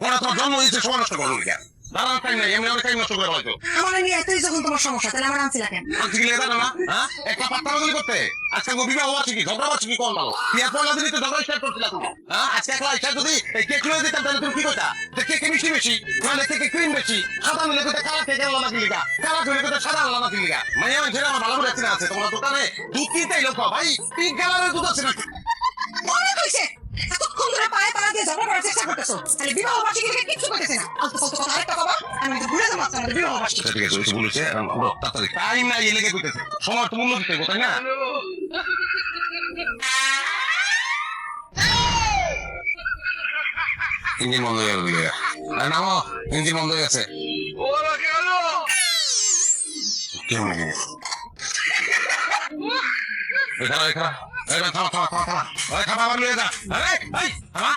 তোমরা তোমার জন্ম দিয়েছে সময় নষ্ট করো কেন? দাঁড়ানোর টাইম নাই, এমনি অনেক টাইম নষ্ট করে হয়তো। আমার নিয়ে এতই যখন তোমার সমস্যা, তাহলে আমার আনছিলা কেন? আজকে কি লেগে না? হ্যাঁ, একটা পাত্তাগুলি করতে আজকে বিবাহ আছে কি ঝগড়া আছে কি কোন ভালো? বিয়ার পর দিনই তো ঝগড়া স্টার্ট করছিলা তুমি। হ্যাঁ, আজকে একলা ইচ্ছা যদি এই কেক লয়ে দিতাম তাহলে তুমি কি কইতা? যে কেকে মিষ্টি বেশি, মানে কেকে ক্রিম বেশি, সাদা মিলে কইতা কালা কেক আনলা না কিলিগা, কালা হলে কইতা সাদা আনলা না কিলিগা। মানে আমি যেটা আমার ভালো করে চিনা আছে তোমার দোকানে দুধ কিনতেই লোক ভাই পিঙ্ক কালারের দুধ আছে নাকি? অনেক হইছে, এতক্ষণ ধরে পায়ে পাড়া দিয়ে ঝগড়া করার চেষ্টা করতেছো, তাহলে বিবাহ বার্ষিকী থেকে কিচ্ছু করতেছে না। আলতু ফালতু কথা আরেকটা কথা, আমি তো ভুলে যাবো আমাদের বিবাহ বার্ষিকী। ঠিক আছে, ওই বলেছে তাড়াতাড়ি টাইম নাই এলেগে কইতেছে সময় তো মূল্য দিতে হবে, তাই না? ইঞ্জিন বন্ধ হয়ে গেল, নামো, ইঞ্জিন বন্ধ হয়ে গেছে। কেমন এখানে এখানে থামা থামা থামা থামা থামা আবার লয়ে যা। থামা